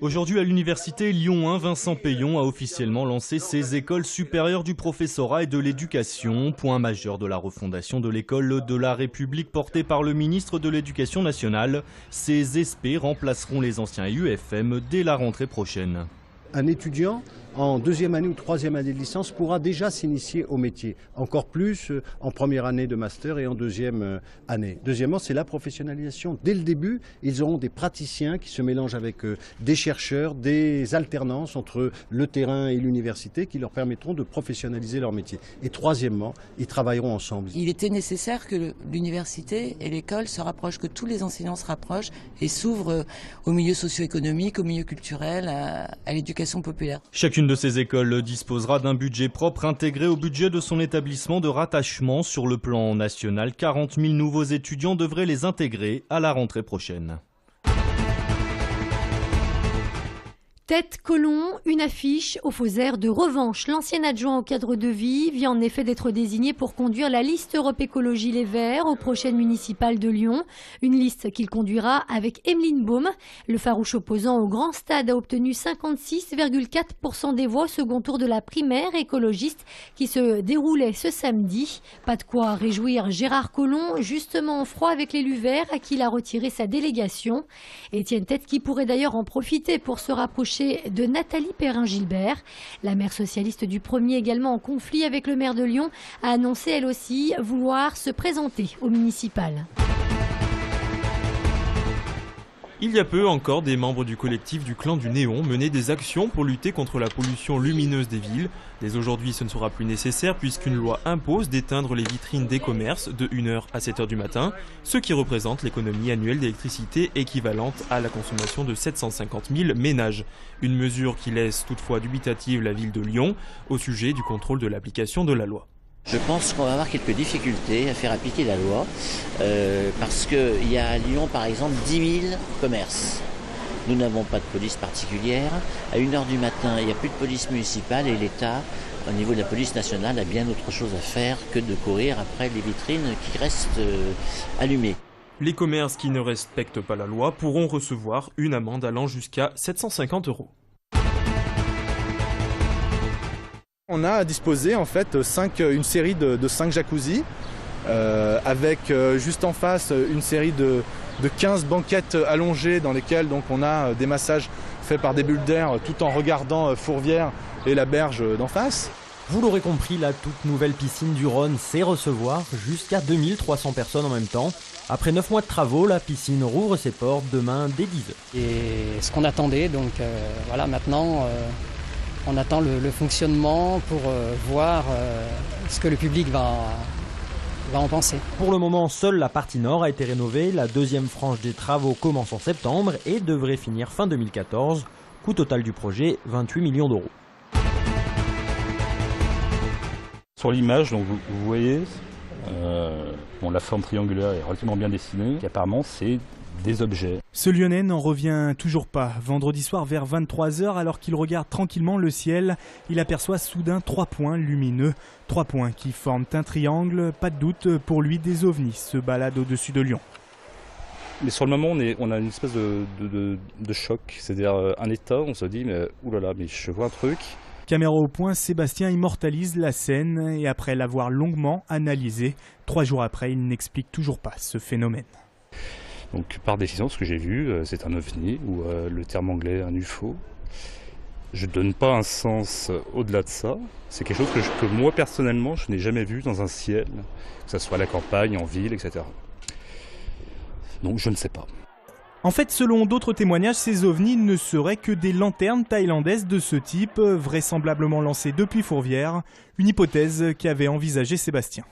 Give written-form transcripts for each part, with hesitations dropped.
Aujourd'hui à l'université Lyon 1, Vincent Payon a officiellement lancé ses écoles supérieures du professorat et de l'éducation, point majeur de la refondation de l'école de la République portée par le ministre de l'Éducation nationale. Ces ESP remplaceront les anciens UFM dès la rentrée prochaine. Un étudiant en deuxième année ou troisième année de licence pourra déjà s'initier au métier, encore plus en première année de master et en deuxième année. Deuxièmement, c'est la professionnalisation. Dès le début, ils auront des praticiens qui se mélangent avec des chercheurs, des alternances entre le terrain et l'université qui leur permettront de professionnaliser leur métier. Et troisièmement, ils travailleront ensemble. Il était nécessaire que l'université et l'école se rapprochent, que tous les enseignants se rapprochent et s'ouvrent au milieu socio-économique, au milieu culturel, à l'éducation populaire. Chacune de ces écoles disposera d'un budget propre intégré au budget de son établissement de rattachement. Sur le plan national, 40 000 nouveaux étudiants devraient les intégrer à la rentrée prochaine. Tête Colomb, une affiche au faux air de revanche. L'ancien adjoint au cadre de vie vient en effet d'être désigné pour conduire la liste Europe Écologie Les Verts aux prochaines municipales de Lyon. Une liste qu'il conduira avec Emeline Baume. Le farouche opposant au Grand Stade a obtenu 56,4% des voix au second tour de la primaire écologiste qui se déroulait ce samedi. Pas de quoi réjouir Gérard Collomb, justement en froid avec l'élu vert à qui il a retiré sa délégation. Étienne Tête qui pourrait d'ailleurs en profiter pour se rapprocher de Nathalie Perrin-Gilbert. La maire socialiste du premier, également en conflit avec le maire de Lyon, a annoncé elle aussi vouloir se présenter au municipal. Il y a peu encore, des membres du collectif du clan du néon menaient des actions pour lutter contre la pollution lumineuse des villes. Dès aujourd'hui, ce ne sera plus nécessaire puisqu'une loi impose d'éteindre les vitrines des commerces de 1h à 7h du matin, ce qui représente l'économie annuelle d'électricité équivalente à la consommation de 750 000 ménages. Une mesure qui laisse toutefois dubitative la ville de Lyon au sujet du contrôle de l'application de la loi. Je pense qu'on va avoir quelques difficultés à faire appliquer la loi parce qu'il y a à Lyon par exemple 10 000 commerces. Nous n'avons pas de police particulière. À 1h du matin, il n'y a plus de police municipale et l'État, au niveau de la police nationale, a bien autre chose à faire que de courir après les vitrines qui restent allumées. Les commerces qui ne respectent pas la loi pourront recevoir une amende allant jusqu'à 750 €. On a à disposer en fait une série de 5 jacuzzi avec juste en face une série de 15 banquettes allongées dans lesquelles donc, on a des massages faits par des bulles d'air tout en regardant Fourvière et la berge d'en face. Vous l'aurez compris, la toute nouvelle piscine du Rhône sait recevoir jusqu'à 2300 personnes en même temps. Après 9 mois de travaux, la piscine rouvre ses portes demain dès 10h. Et ce qu'on attendait, donc voilà, maintenant on attend le fonctionnement pour voir ce que le public va en penser. Pour le moment, seule la partie nord a été rénovée. La deuxième frange des travaux commence en septembre et devrait finir fin 2014. Coût total du projet, 28 millions d'euros. Sur l'image, donc vous voyez, la forme triangulaire est relativement bien dessinée. Et apparemment, c'est des objets. Ce Lyonnais n'en revient toujours pas. Vendredi soir vers 23h, alors qu'il regarde tranquillement le ciel, il aperçoit soudain 3 points lumineux. 3 points qui forment un triangle. Pas de doute, pour lui, des ovnis se baladent au-dessus de Lyon. Mais sur le moment, on a une espèce de choc. C'est-à-dire un état, on se dit, mais oulala, mais je vois un truc. Caméra au point, Sébastien immortalise la scène et après l'avoir longuement analysé, 3 jours après, il n'explique toujours pas ce phénomène. Donc par décision, ce que j'ai vu, c'est un ovni, ou le terme anglais, un UFO. Je ne donne pas un sens au-delà de ça. C'est quelque chose que moi, personnellement, je n'ai jamais vu dans un ciel, que ce soit à la campagne, en ville, etc. Donc je ne sais pas. En fait, selon d'autres témoignages, ces ovnis ne seraient que des lanternes thaïlandaises de ce type, vraisemblablement lancées depuis Fourvière, une hypothèse qu'avait envisagée Sébastien.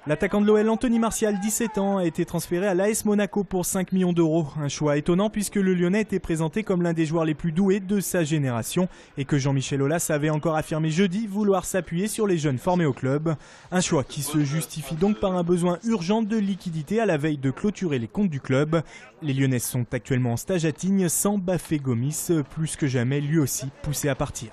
L'attaquant de l'OL Anthony Martial, 17 ans, a été transféré à l'AS Monaco pour 5 millions d'euros. Un choix étonnant puisque le Lyonnais était présenté comme l'un des joueurs les plus doués de sa génération et que Jean-Michel Aulas avait encore affirmé jeudi vouloir s'appuyer sur les jeunes formés au club. Un choix qui se justifie donc par un besoin urgent de liquidité à la veille de clôturer les comptes du club. Les Lyonnais sont actuellement en stage à Tignes sans Bafé Gomis, plus que jamais lui aussi poussé à partir.